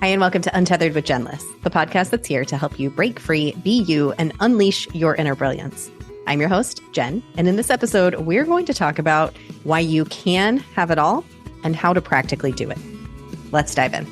Hi, and welcome to Untethered with Jenless, the podcast that's here to help you break free, be you, and unleash your inner brilliance. I'm your host, Jen, and in this episode, we're going to talk about why you can have it all and how to practically do it. Let's dive in.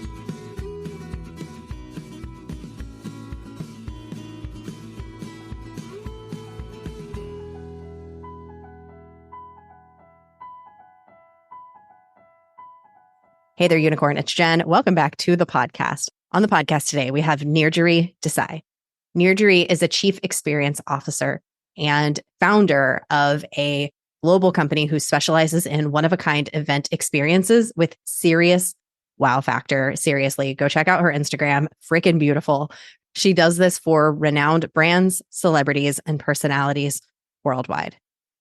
Hey there, unicorn. It's Jen. Welcome back to the podcast. On the podcast today, we have Nirjary Desai. Nirjary is a chief experience officer and founder of a global company who specializes in one-of-a-kind event experiences with serious wow factor. Seriously, go check out her Instagram. Freaking beautiful. She does this for renowned brands, celebrities, and personalities worldwide.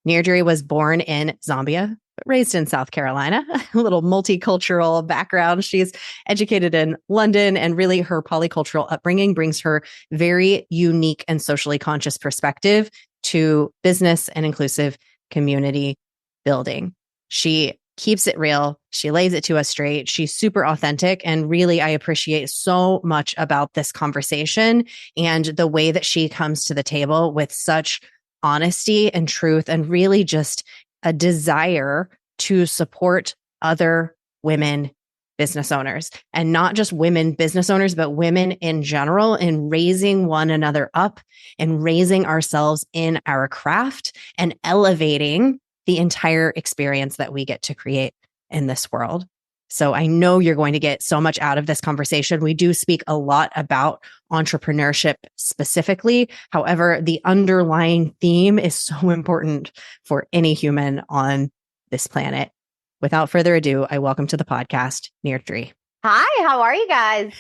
Nirjary was born in Zambia, but raised in South Carolina, a little multicultural background. She's educated in London, and really her polycultural upbringing brings her very unique and socially conscious perspective to business and inclusive community building. She keeps it real. She lays it to us straight. She's super authentic. And really, I appreciate so much about this conversation and the way that she comes to the table with such honesty and truth, and really just a desire to support other women business owners, and not just women business owners, but women in general, in raising one another up and raising ourselves in our craft and elevating the entire experience that we get to create in this world. So I know you're going to get so much out of this conversation. We do speak a lot about entrepreneurship specifically. However, the underlying theme is so important for any human on this planet. Without further ado, I welcome to the podcast, Nirjary. Hi, how are you guys?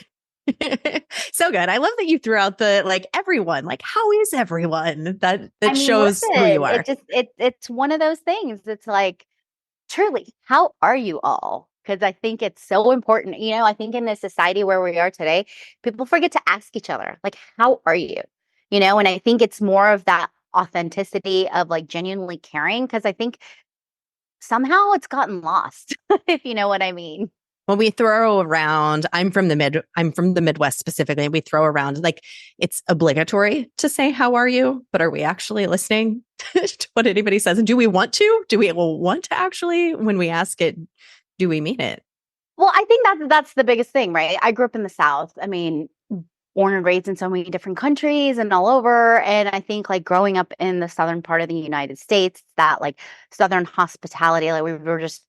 So good. I love that you threw out the everyone. How is everyone? That shows who you are. It's one of those things. It's like, truly, how are you all? Because I think it's so important. I think in this society where we are today, people forget to ask each other, how are you? And I think it's more of that authenticity of genuinely caring, because I think somehow it's gotten lost, if you know what I mean. When we throw around, I'm from the Midwest specifically. We throw around it's obligatory to say, how are you? But are we actually listening to what anybody says? And do we want to? Do we want to actually, when we ask it, do we mean it? Well, I think that's the biggest thing, right? I grew up in the South. I mean, born and raised in so many different countries and all over. And I think growing up in the southern part of the United States, that Southern hospitality, we were just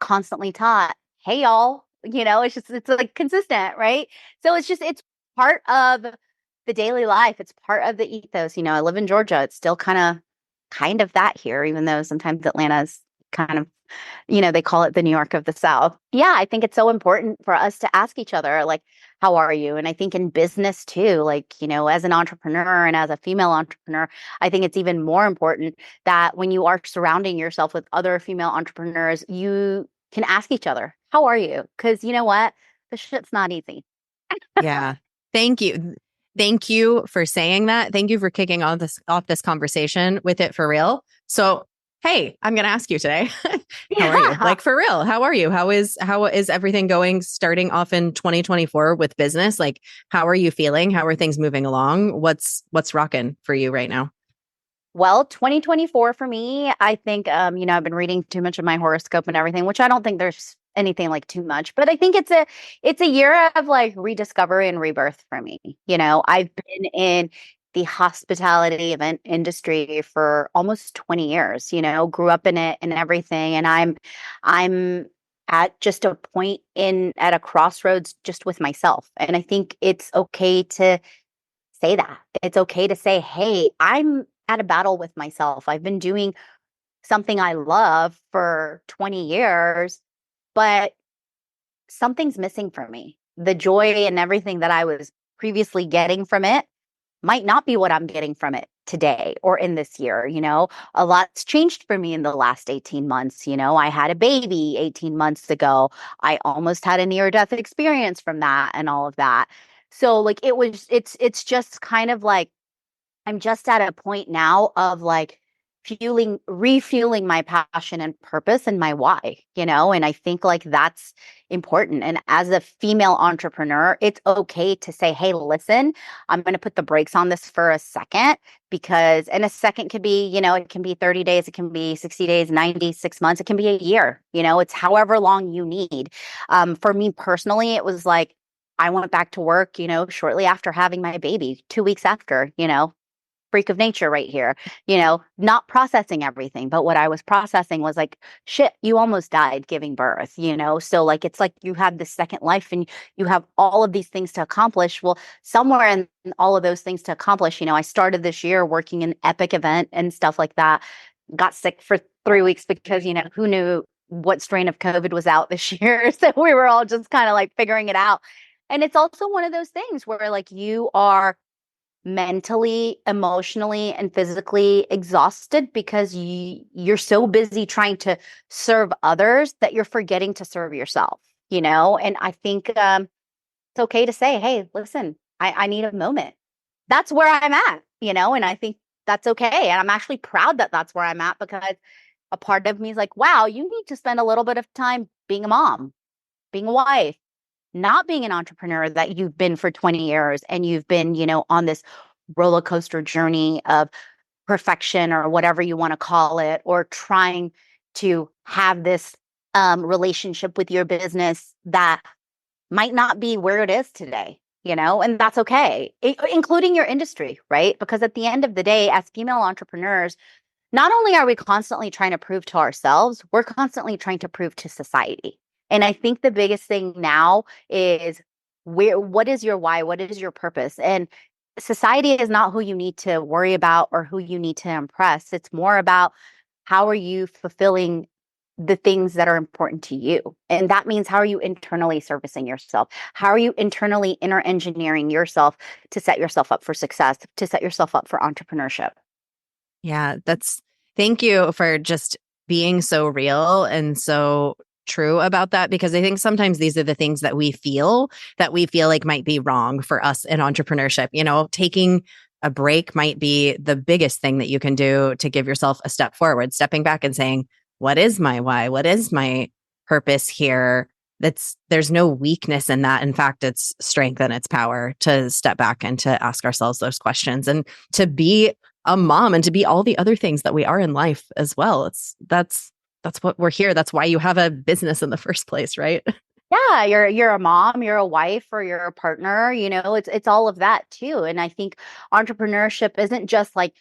constantly taught, hey, y'all, it's consistent, right? So it's part of the daily life. It's part of the ethos. I live in Georgia. It's still kind of that here, even though sometimes Atlanta's kind of, they call it the New York of the South. Yeah, I think it's so important for us to ask each other, how are you? And I think in business too, as an entrepreneur and as a female entrepreneur, I think it's even more important that when you are surrounding yourself with other female entrepreneurs, you can ask each other, how are you? Because you know what? The shit's not easy. Yeah. Thank you. Thank you for saying that. Thank you for kicking off this conversation with it for real. So, hey, I'm going to ask you today. How are you? For real, how are you? How is everything going starting off in 2024 with business? How are you feeling? How are things moving along? What's rocking for you right now? Well, 2024 for me, I think, I've been reading too much of my horoscope and everything, which I don't think there's anything too much, but I think it's a year of rediscovery and rebirth for me. I've been in the hospitality event industry for almost 20 years, grew up in it and everything. And I'm at just a point at a crossroads just with myself. And I think it's okay to say that. It's okay to say, hey, I'm at a battle with myself. I've been doing something I love for 20 years, but something's missing for me. The joy and everything that I was previously getting from it might not be what I'm getting from it today or in this year. A lot's changed for me in the last 18 months. I had a baby 18 months ago. I almost had a near-death experience from that and all of that. So it's just kind of I'm just at a point now of refueling my passion and purpose and my why, and I think like that's important. And as a female entrepreneur, it's okay to say, hey, listen, I'm going to put the brakes on this for a second because, and a second could be, it can be 30 days, it can be 60 days, 96 months, it can be a year, it's however long you need. For me personally, it was like, I went back to work, shortly after having my baby, 2 weeks after, freak of nature right here, not processing everything. But what I was processing was like, shit, you almost died giving birth, So like, it's like you have this second life and you have all of these things to accomplish. Well, somewhere in all of those things to accomplish, I started this year working an epic event and stuff like that. Got sick for 3 weeks because, who knew what strain of COVID was out this year. So we were all just kind of like figuring it out. And it's also one of those things where like you are mentally, emotionally, and physically exhausted because you're so busy trying to serve others that you're forgetting to serve yourself, And I think it's okay to say, hey, listen, I need a moment. That's where I'm at, And I think that's okay. And I'm actually proud that that's where I'm at because a part of me is like, wow, you need to spend a little bit of time being a mom, being a wife, not being an entrepreneur that you've been for 20 years and you've been, on this roller coaster journey of perfection or whatever you want to call it, or trying to have this relationship with your business that might not be where it is today, and that's okay, including your industry, right? Because at the end of the day, as female entrepreneurs, not only are we constantly trying to prove to ourselves, we're constantly trying to prove to society. And I think the biggest thing now is what is your why? What is your purpose? And society is not who you need to worry about or who you need to impress. It's more about how are you fulfilling the things that are important to you. And that means how are you internally servicing yourself? How are you internally inner engineering yourself to set yourself up for success, to set yourself up for entrepreneurship? Yeah, thank you for just being so real and so true about that, because I think sometimes these are the things that we feel like might be wrong for us in entrepreneurship. Taking a break might be the biggest thing that you can do to give yourself a step forward, stepping back and saying, what is my why? What is my purpose here? There's no weakness in that. In fact, it's strength and it's power to step back and to ask ourselves those questions and to be a mom and to be all the other things that we are in life as well. That's what we're here. That's why you have a business in the first place, right? Yeah, you're a mom, you're a wife, or you're a partner, it's all of that too. And I think entrepreneurship isn't just like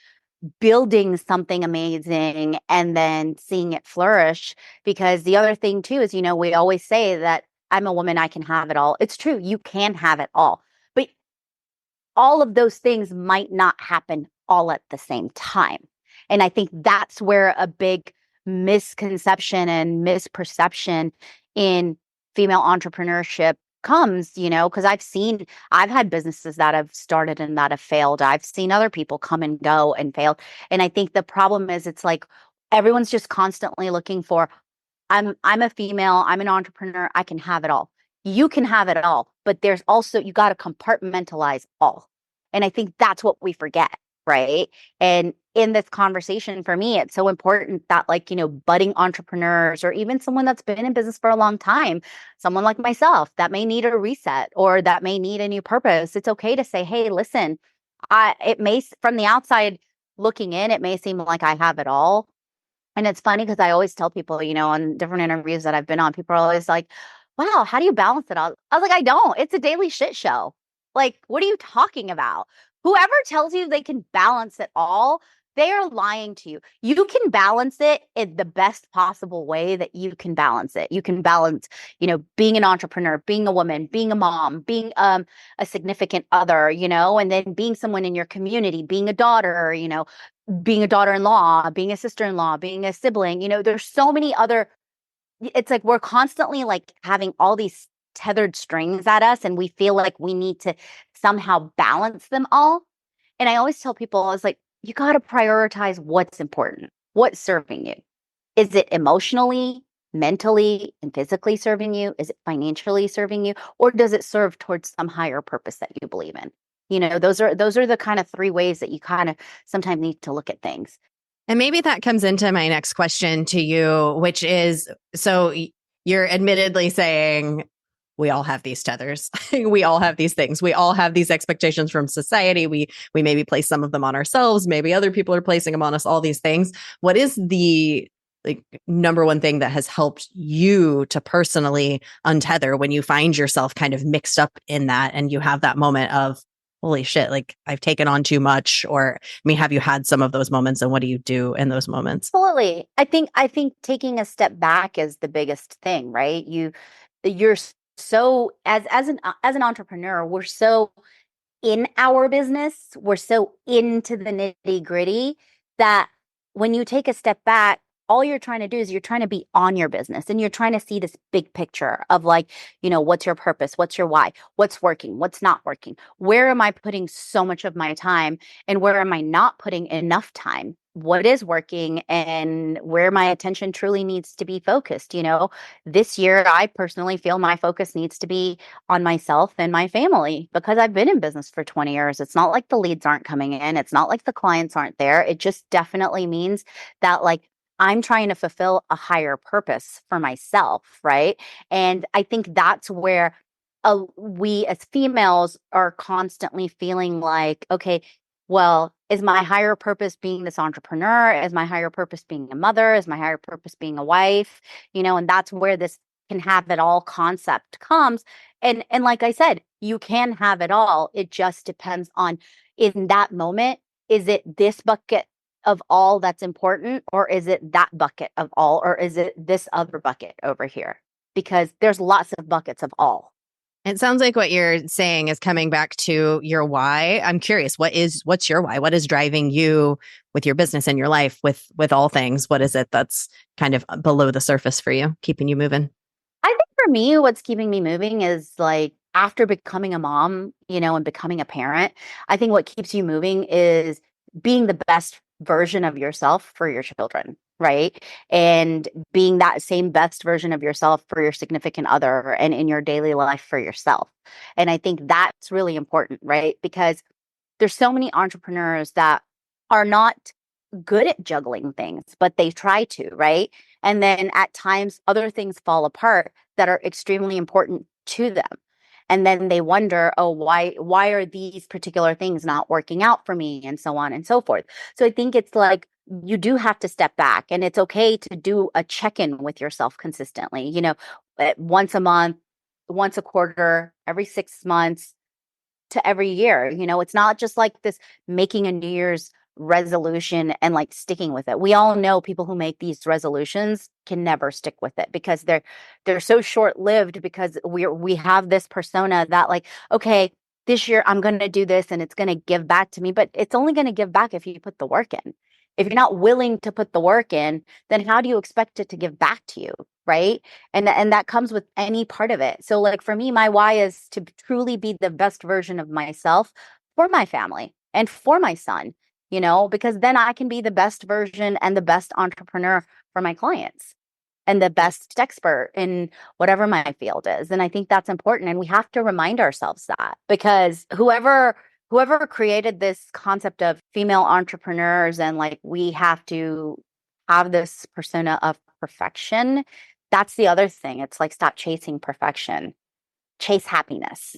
building something amazing and then seeing it flourish. Because the other thing too is, we always say that I'm a woman, I can have it all. It's true, you can have it all. But all of those things might not happen all at the same time. And I think that's where a big misconception and misperception in female entrepreneurship comes, because I've had businesses that have started and that have failed. I've seen other people come and go and fail. And I think the problem is it's like everyone's just constantly looking for, I'm a female, I'm an entrepreneur, I can have it all. You can have it all, but there's also, you got to compartmentalize all. And I think that's what we forget, right? And in this conversation, for me, it's so important that, like, budding entrepreneurs or even someone that's been in business for a long time, someone like myself that may need a reset or that may need a new purpose, it's okay to say, hey, listen, it may, from the outside looking in, it may seem like I have it all. And it's funny because I always tell people, on different interviews that I've been on, people are always like, wow, how do you balance it all? I was like, I don't. It's a daily shit show. Like, what are you talking about? Whoever tells you they can balance it all, they are lying to you. You can balance it in the best possible way that you can balance it. You can balance, being an entrepreneur, being a woman, being a mom, being a significant other, and then being someone in your community, being a daughter, being a daughter-in-law, being a sister-in-law, being a sibling, there's so many other, it's like we're constantly like having all these tethered strings at us and we feel like we need to somehow balance them all. And I always tell people, I was like, you got to prioritize what's important, what's serving you. Is it emotionally, mentally, and physically serving you? Is it financially serving you? Or does it serve towards some higher purpose that you believe in? Those are the kind of three ways that you kind of sometimes need to look at things. And maybe that comes into my next question to you, which is, so you're admittedly saying we all have these tethers. We all have these things. We all have these expectations from society. We maybe place some of them on ourselves. Maybe other people are placing them on us, all these things. What is the like number one thing that has helped you to personally untether when you find yourself kind of mixed up in that and you have that moment of, holy shit, like I've taken on too much? Or, I mean, have you had some of those moments and what do you do in those moments? Absolutely. I think taking a step back is the biggest thing, right? You're so as an entrepreneur, we're so in our business, we're so into the nitty gritty that when you take a step back, all you're trying to do is you're trying to be on your business and you're trying to see this big picture of like, what's your purpose? What's your why? What's working? What's not working? Where am I putting so much of my time and where am I not putting enough time? What is working and where my attention truly needs to be focused? This year, I personally feel my focus needs to be on myself and my family because I've been in business for 20 years. It's not like the leads aren't coming in. It's not like the clients aren't there. It just definitely means that like I'm trying to fulfill a higher purpose for myself, right? And I think that's where we as females are constantly feeling like, okay, well, is my higher purpose being this entrepreneur? Is my higher purpose being a mother? Is my higher purpose being a wife? And that's where this can have it all concept comes. And like I said, you can have it all. It just depends on in that moment, is it this bucket of all that's important, or is it that bucket of all, or is it this other bucket over here? Because there's lots of buckets of all. It sounds like what you're saying is coming back to your why. I'm curious, what's your why? What is driving you with your business and your life with all things? What is it that's kind of below the surface for you, keeping you moving? I think for me, what's keeping me moving is like after becoming a mom, and becoming a parent, I think what keeps you moving is being the best version of yourself for your children, right? And being that same best version of yourself for your significant other and in your daily life for yourself. And I think that's really important, right? Because there's so many entrepreneurs that are not good at juggling things, but they try to, right? And then at times other things fall apart that are extremely important to them. And then they wonder, oh, why are these particular things not working out for me? And so on and so forth. So I think it's like you do have to step back and it's okay to do a check-in with yourself consistently, once a month, once a quarter, every 6 months to every year. It's not just like this making a New Year's resolution and like sticking with it. We all know people who make these resolutions can never stick with it because they're so short-lived because we have this persona that like, okay, this year I'm going to do this and it's going to give back to me, but it's only going to give back if you put the work in. If you're not willing to put the work in, then how do you expect it to give back to you? Right. And that comes with any part of it. So like for me, my why is to truly be the best version of myself for my family and for my son, because then I can be the best version and the best entrepreneur for my clients and the best expert in whatever my field is. And I think that's important. And we have to remind ourselves that because whoever created this concept of female entrepreneurs and like we have to have this persona of perfection, that's the other thing. It's like stop chasing perfection, chase happiness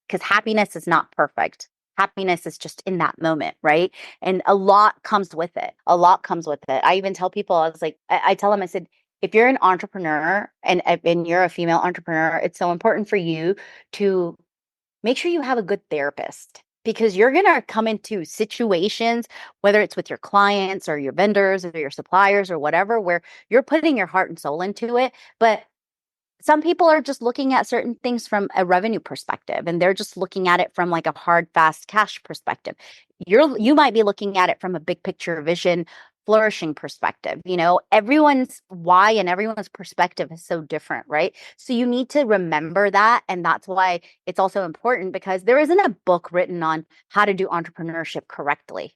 because happiness is not perfect. Happiness is just in that moment, right? And a lot comes with it. A lot comes with it. I even tell people, I was like, I tell them, I said, if you're an entrepreneur and you're a female entrepreneur, it's so important for you to make sure you have a good therapist because you're going to come into situations, whether it's with your clients or your vendors or your suppliers or whatever, where you're putting your heart and soul into it. But some people are just looking at certain things from a revenue perspective and they're just looking at it from like a hard fast cash perspective. You might be looking at it from a big picture vision flourishing perspective. Everyone's why and everyone's perspective is so different, right? So you need to remember that, and that's why it's also important because there isn't a book written on how to do entrepreneurship correctly.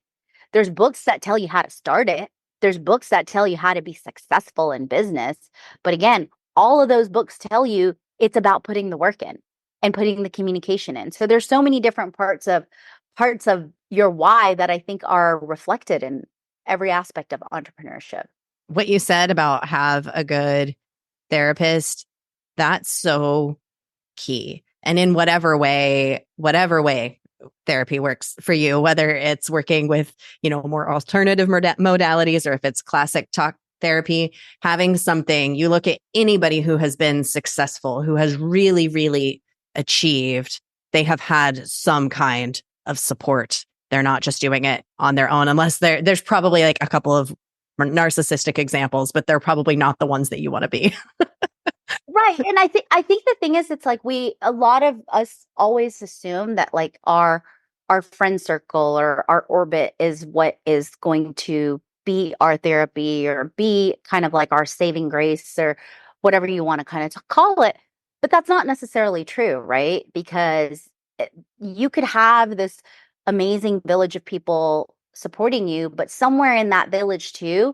There's books that tell you how to start it. There's books that tell you how to be successful in business. But again, all of those books tell you it's about putting the work in and putting the communication in. So there's so many different parts of your why that I think are reflected in every aspect of entrepreneurship. What you said about have a good therapist, that's so key. And in whatever way therapy works for you, whether it's working with, more alternative modalities or if it's classic talk therapy, having something, you look at anybody who has been successful, who has really, really achieved, they have had some kind of support. They're not just doing it on their own, unless there's probably like a couple of narcissistic examples, but they're probably not the ones that you want to be. Right. And I think the thing is, it's like a lot of us always assume that like our friend circle or our orbit is what is going to be our therapy or be kind of like our saving grace or whatever you want to kind of call it. But that's not necessarily true, right? Because you could have this amazing village of people supporting you, but somewhere in that village too,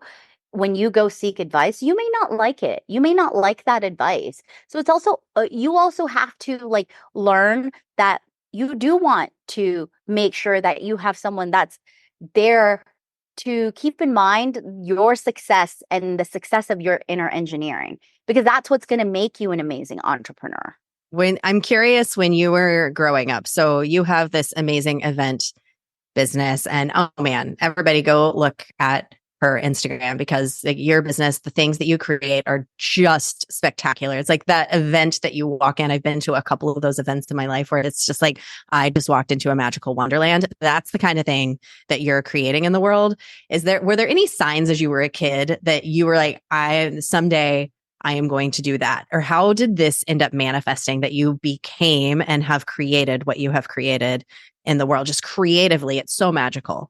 when you go seek advice, you may not like it. You may not like that advice. So it's also, you also have to like learn that you do want to make sure that you have someone that's there to keep in mind your success and the success of your inner engineering, because that's what's going to make you an amazing entrepreneur. When I'm curious, when you were growing up, so you have this amazing event business, and oh man, everybody go look at her Instagram, because like, your business, the things that you create are just spectacular. It's like that event that you walk in. I've been to a couple of those events in my life where it's just like I just walked into a magical wonderland. That's the kind of thing that you're creating in the world. Were there any signs as you were a kid that you were like, someday I am going to do that? Or how did this end up manifesting that you became and have created what you have created in the world? Just creatively, it's so magical.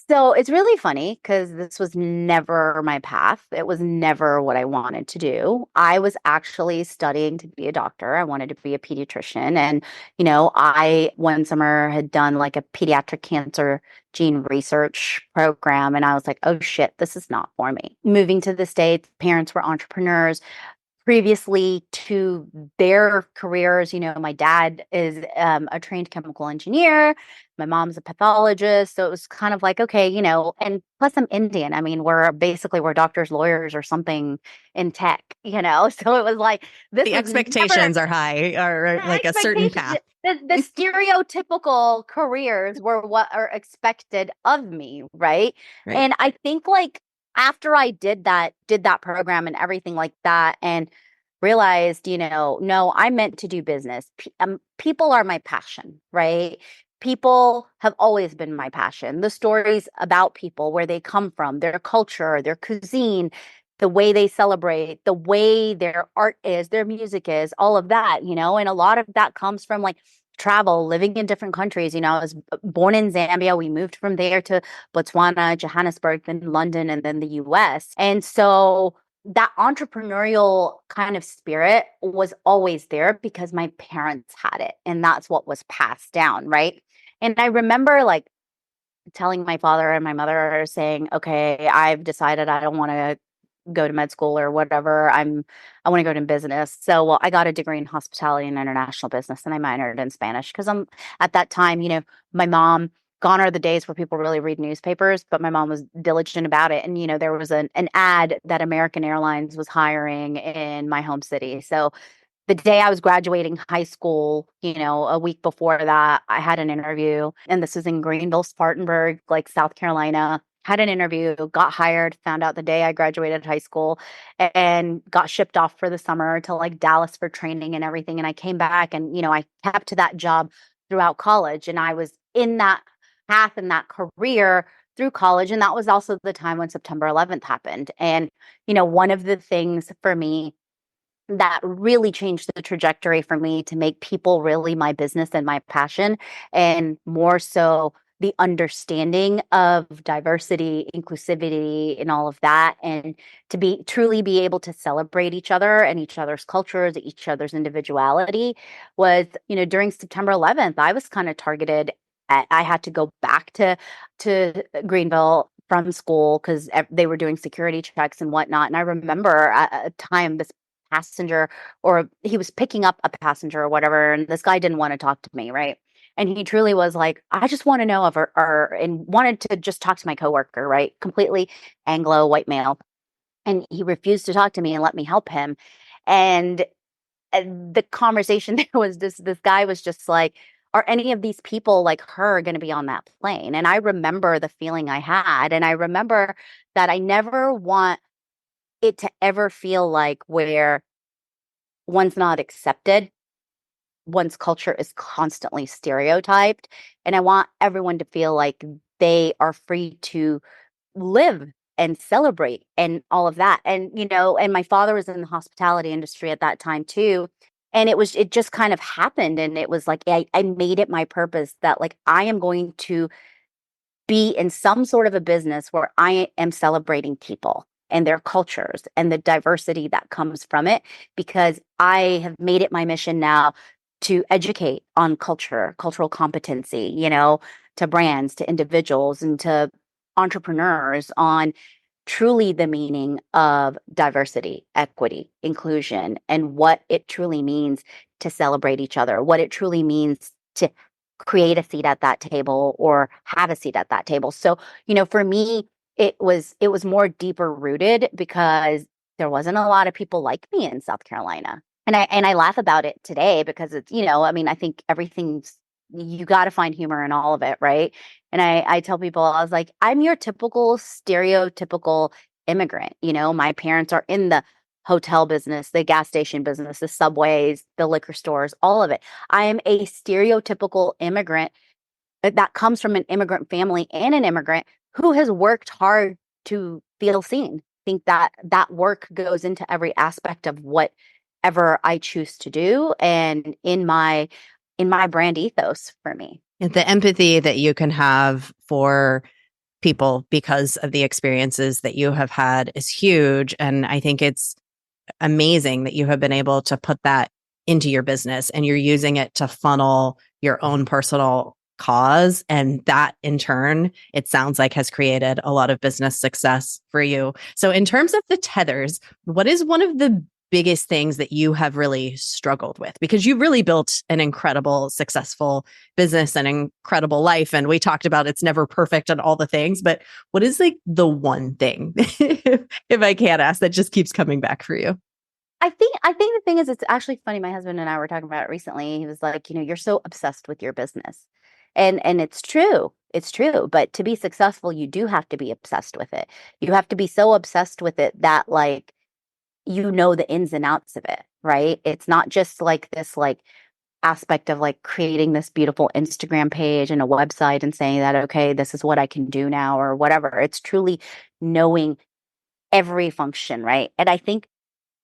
So it's really funny because this was never my path. It was never what I wanted to do. I was actually studying to be a doctor. I wanted to be a pediatrician. And, I one summer had done like a pediatric cancer gene research program. And I was like, oh shit, this is not for me. Moving to the States, parents were entrepreneurs previously to their careers. My dad is a trained chemical engineer. My mom's a pathologist. So it was kind of like, okay, and plus I'm Indian. I mean, we're doctors, lawyers, or something in tech. So it was like, this The was never expectations are high, or the like a certain expectations. path. The stereotypical careers were what are expected of me, right? Right. And I think like after I did that program and everything like that, and realized, no, I'm meant to do business. People are my passion, right? People have always been my passion. The stories about people, where they come from, their culture, their cuisine, the way they celebrate, the way their art is, their music is, all of that, and a lot of that comes from like travel, living in different countries. I was born in Zambia. We moved from there to Botswana, Johannesburg, then London, and then the US. And so that entrepreneurial kind of spirit was always there because my parents had it, and that's what was passed down, right? And I remember like telling my father and my mother saying, okay, I've decided I don't want to go to med school or whatever. I want to go to business. So, well, I got a degree in hospitality and international business, and I minored in Spanish because I'm at that time, my mom, gone are the days where people really read newspapers, but my mom was diligent about it. And, there was an ad that American Airlines was hiring in my home city. So the day I was graduating high school, a week before that, I had an interview, and this was in Greenville, Spartanburg, like South Carolina. Had an interview, got hired, found out the day I graduated high school, and got shipped off for the summer to like Dallas for training and everything. And I came back, and, I kept to that job throughout college. And I was in that path and that career through college. And that was also the time when September 11th happened. And, one of the things for me that really changed the trajectory for me to make people really my business and my passion, and more so the understanding of diversity, inclusivity, and all of that, and to be truly be able to celebrate each other and each other's cultures, each other's individuality was, during September 11th, I was kind of targeted. I had to go back to Greenville from school because they were doing security checks and whatnot. And I remember at a time this passenger, or he was picking up a passenger or whatever, and this guy didn't want to talk to me, right? And he truly was like, I just want to know of her, and wanted to just talk to my coworker, right? Completely Anglo white male. And he refused to talk to me and let me help him. And the conversation there was this guy was just like, are any of these people like her going to be on that plane? And I remember the feeling I had. And I remember that I never want it to ever feel like where one's not accepted, one's culture is constantly stereotyped. And I want everyone to feel like they are free to live and celebrate and all of that. And, and my father was in the hospitality industry at that time too. And it just kind of happened. And it was like, I made it my purpose that like, I am going to be in some sort of a business where I am celebrating people and their cultures and the diversity that comes from it, because I have made it my mission now to educate on cultural competency, to brands, to individuals, and to entrepreneurs on truly the meaning of diversity, equity, inclusion, and what it truly means to celebrate each other, what it truly means to create a seat at that table or have a seat at that table. So, for me, it was more deeper rooted because there wasn't a lot of people like me in South Carolina. And I laugh about it today because it's, I mean, I think everything's, you got to find humor in all of it, right? And I tell people, I was like, I'm your typical stereotypical immigrant. My parents are in the hotel business, the gas station business, the subways, the liquor stores, all of it. I am a stereotypical immigrant that comes from an immigrant family and an immigrant who has worked hard to feel seen. I think that work goes into every aspect of whatever I choose to do, and in my brand ethos for me. The empathy that you can have for people because of the experiences that you have had is huge. And I think it's amazing that you have been able to put that into your business and you're using it to funnel your own personal cause. And that in turn, it sounds like has created a lot of business success for you. So in terms of the tethers, what is one of the biggest things that you have really struggled with? Because you've really built an incredible, successful business and incredible life. And we talked about it's never perfect and all the things, but what is like the one thing, if I can't ask, that just keeps coming back for you? I think the thing is, it's actually funny. My husband and I were talking about it recently. He was like, you're so obsessed with your business. And it's true. It's true. But to be successful, you do have to be obsessed with it. You have to be so obsessed with it that like the ins and outs of it, right? It's not just like this like aspect of like creating this beautiful Instagram page and a website and saying that, okay, this is what I can do now or whatever. It's truly knowing every function, right? And I think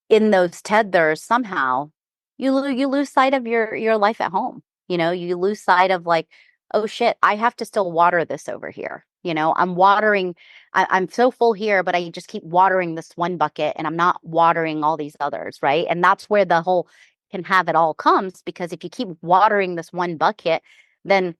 in those tethers, somehow you lose sight of your life at home. You lose sight of like, oh shit, I have to still water this over here. I'm watering, I'm so full here, but I just keep watering this one bucket and I'm not watering all these others, right? And that's where the whole can have it all comes, because if you keep watering this one bucket, then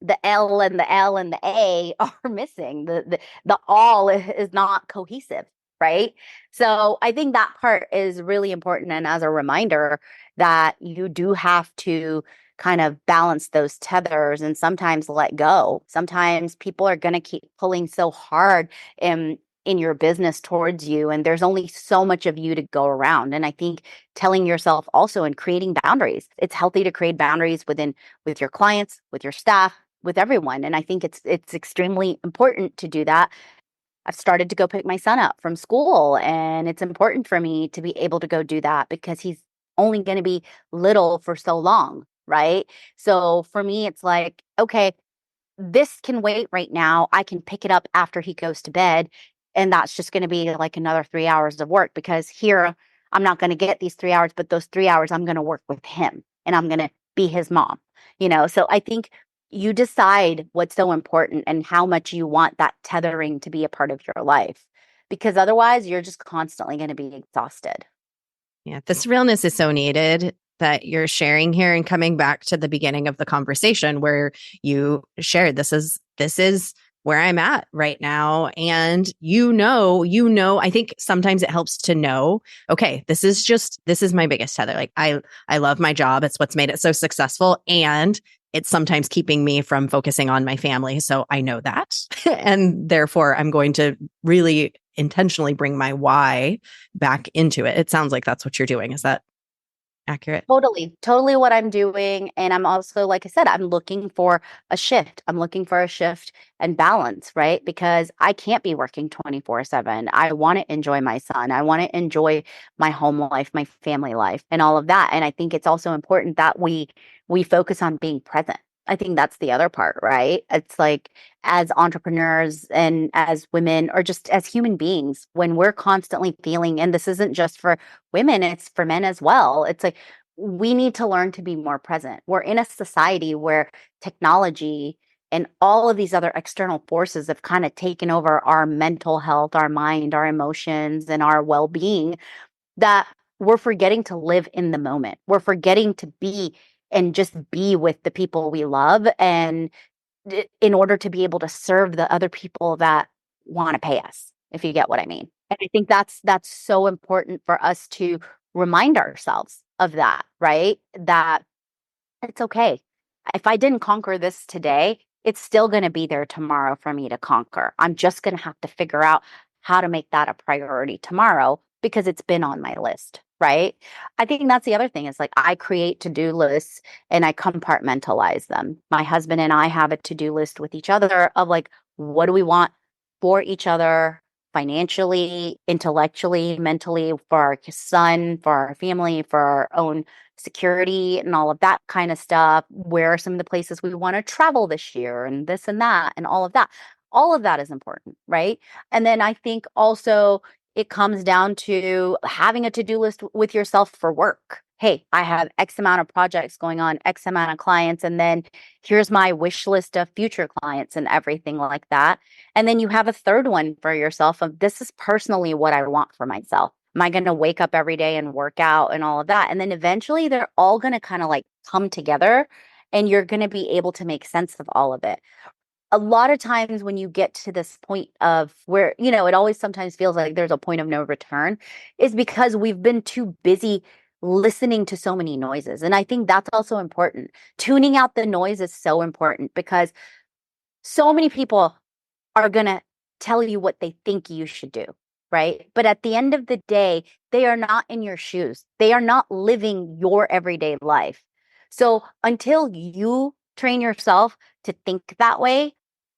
the L and the L and the A are missing. The all is not cohesive, right? So I think that part is really important. And as a reminder that you do have to kind of balance those tethers and sometimes let go. Sometimes people are going to keep pulling so hard in your business towards you, and there's only so much of you to go around. And I think telling yourself also and creating boundaries. It's healthy to create boundaries with your clients, with your staff, with everyone. And I think it's extremely important to do that. I've started to go pick my son up from school, and it's important for me to be able to go do that because he's only going to be little for so long, right? So for me, it's like, okay, this can wait right now. I can pick it up after he goes to bed. And that's just going to be like another 3 hours of work, because here I'm not going to get these 3 hours, but those 3 hours I'm going to work with him and I'm going to be his mom, So I think you decide what's so important and how much you want that tethering to be a part of your life, because otherwise you're just constantly going to be exhausted. Yeah, this realness is so needed that you're sharing here, and coming back to the beginning of the conversation where you shared this is where I'm at right now. And I think sometimes it helps to know, okay, this is my biggest tether. Like I love my job. It's what's made it so successful. And it's sometimes keeping me from focusing on my family. So I know that. And therefore, I'm going to really intentionally bring my why back into it. It sounds like that's what you're doing. Is that accurate? Totally what I'm doing. And I'm also, like I said, I'm looking for a shift. I'm looking for a shift and balance, right? Because I can't be working 24/7. I want to enjoy my son. I want to enjoy my home life, my family life, and all of that. And I think it's also important that we focus on being present. I think that's the other part, right? It's like as entrepreneurs and as women or just as human beings, when we're constantly feeling, and this isn't just for women, it's for men as well. It's like we need to learn to be more present. We're in a society where technology and all of these other external forces have kind of taken over our mental health, our mind, our emotions, and our well being, that we're forgetting to live in the moment. We're forgetting to be and just be with the people we love, and in order to be able to serve the other people that want to pay us, if you get what I mean. And I think that's so important for us to remind ourselves of that, right? That it's okay. If I didn't conquer this today, it's still going to be there tomorrow for me to conquer. I'm just going to have to figure out how to make that a priority tomorrow because it's been on my list, right? I think that's the other thing is like I create to-do lists and I compartmentalize them. My husband and I have a to-do list with each other of like, what do we want for each other financially, intellectually, mentally, for our son, for our family, for our own security and all of that kind of stuff. Where are some of the places we want to travel this year and this and that and all of that? All of that is important, right? And then I think also it comes down to having a to-do list with yourself for work. Hey, I have X amount of projects going on, X amount of clients, and then here's my wish list of future clients and everything like that. And then you have a third one for yourself of this is personally what I want for myself. Am I going to wake up every day and work out and all of that? And then eventually they're all going to kind of like come together and you're going to be able to make sense of all of it. A lot of times when you get to this point of where, it always sometimes feels like there's a point of no return is because we've been too busy listening to so many noises. And I think that's also important. Tuning out the noise is so important because so many people are going to tell you what they think you should do, right? But at the end of the day, they are not in your shoes. They are not living your everyday life. So until you train yourself to think that way,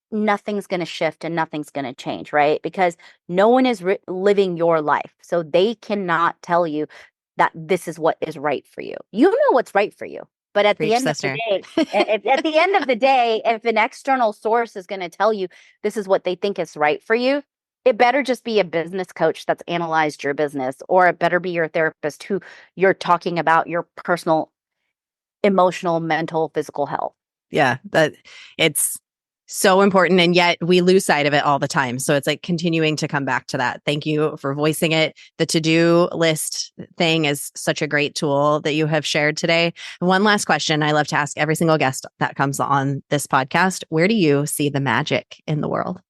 nothing's going to shift and nothing's going to change, right? Because no one is living your life. So they cannot tell you that this is what is right for you. You know what's right for you. But at the Preach, end of the sister. day, at the end of the day, if an external source is going to tell you this is what they think is right for you, it better just be a business coach that's analyzed your business, or it better be your therapist who you're talking about your personal, emotional, mental, physical health. Yeah, that it's so important. And yet we lose sight of it all the time. So it's like continuing to come back to that. Thank you for voicing it. The to-do list thing is such a great tool that you have shared today. One last question I love to ask every single guest that comes on this podcast. Where do you see the magic in the world?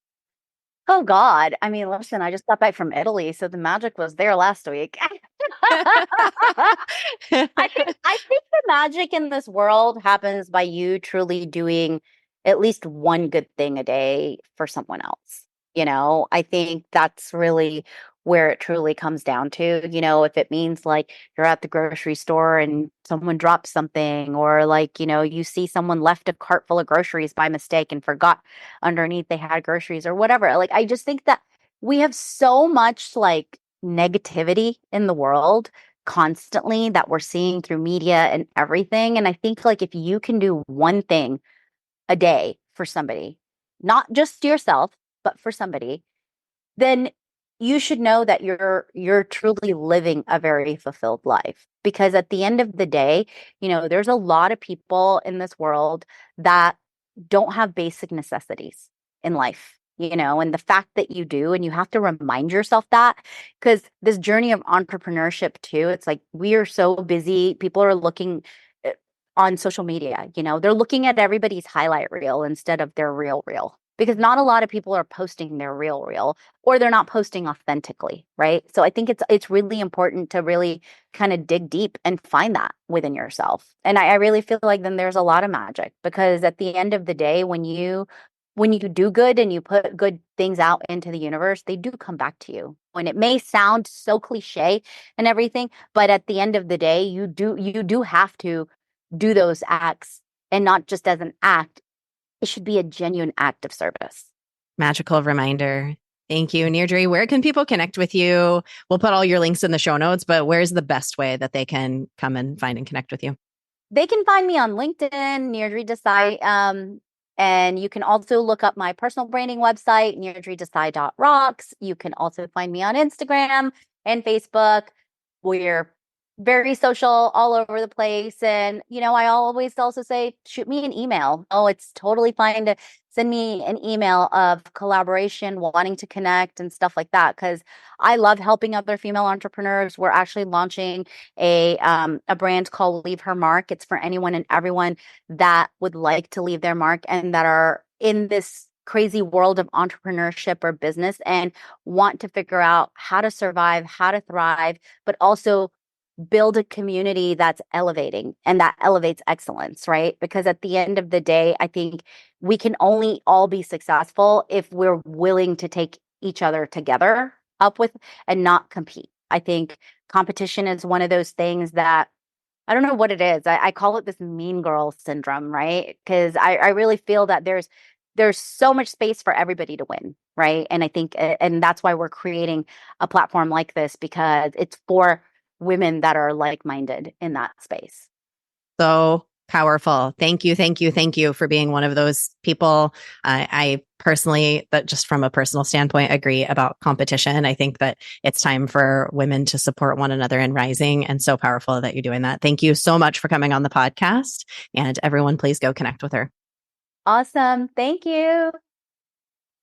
Oh God. I mean, listen, I just got back from Italy, so the magic was there last week. I think the magic in this world happens by you truly doing at least one good thing a day for someone else. I think that's really where it truly comes down to. If it means like you're at the grocery store and someone drops something, or like, you see someone left a cart full of groceries by mistake and forgot underneath they had groceries or whatever. Like, I just think that we have so much like negativity in the world constantly that we're seeing through media and everything. And I think like if you can do one thing a day for somebody, not just yourself, but for somebody, then you should know that you're truly living a very fulfilled life. Because at the end of the day, there's a lot of people in this world that don't have basic necessities in life, and the fact that you do, and you have to remind yourself that, because this journey of entrepreneurship too, it's like we are so busy. People are looking on social media, they're looking at everybody's highlight reel instead of their real reel. because not a lot of people are posting their real, or they're not posting authentically, right? So I think it's really important to really kind of dig deep and find that within yourself. And I really feel like then there's a lot of magic, because at the end of the day, when you do good and you put good things out into the universe, they do come back to you. When it may sound so cliche and everything, but at the end of the day, you do have to do those acts, and not just as an act. It should be a genuine act of service. Magical reminder. Thank you, Nirjary. Where can people connect with you? We'll put all your links in the show notes, but where's the best way that they can come and find and connect with you? They can find me on LinkedIn, Nirjary Desai. And you can also look up my personal branding website, nirjarydesai.rocks. You can also find me on Instagram and Facebook. We're very social all over the place. And, I always also say, shoot me an email. Oh, it's totally fine to send me an email of collaboration, wanting to connect and stuff like that, because I love helping other female entrepreneurs. We're actually launching a brand called Leave Her Mark. It's for anyone and everyone that would like to leave their mark and that are in this crazy world of entrepreneurship or business and want to figure out how to survive, how to thrive, but also build a community that's elevating and that elevates excellence, right? Because at the end of the day, I think we can only all be successful if we're willing to take each other together up with and not compete. I think competition is one of those things that I don't know what it is. I call it this mean girl syndrome, right? Because I really feel that there's so much space for everybody to win, right? And I think, and that's why we're creating a platform like this, because it's for women that are like-minded in that space. So powerful. Thank you. Thank you. Thank you for being one of those people. I personally, but just from a personal standpoint, agree about competition. I think that it's time for women to support one another in rising, and so powerful that you're doing that. Thank you so much for coming on the podcast, and everyone, please go connect with her. Awesome. Thank you.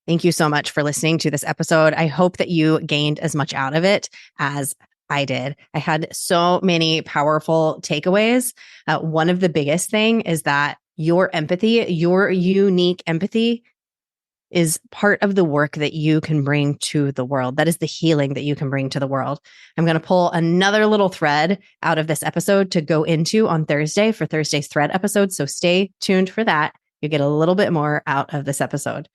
Thank you so much for listening to this episode. I hope that you gained as much out of it as I did. I had so many powerful takeaways. One of the biggest thing is that your empathy, your unique empathy, is part of the work that you can bring to the world. That is the healing that you can bring to the world. I'm going to pull another little thread out of this episode to go into on Thursday for Thursday's thread episode. So stay tuned for that. You get a little bit more out of this episode.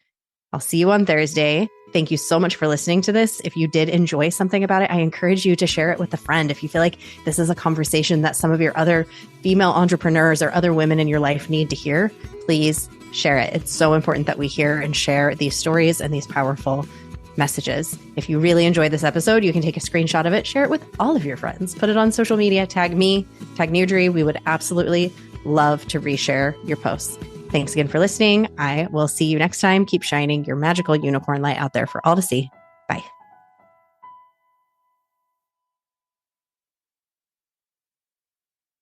I'll see you on Thursday. Thank you so much for listening to this. If you did enjoy something about it, I encourage you to share it with a friend. If you feel like this is a conversation that some of your other female entrepreneurs or other women in your life need to hear, please share it. It's so important that we hear and share these stories and these powerful messages. If you really enjoyed this episode, you can take a screenshot of it, share it with all of your friends, put it on social media, tag me, tag Nirjary. We would absolutely love to reshare your posts. Thanks again for listening. I will see you next time. Keep shining your magical unicorn light out there for all to see.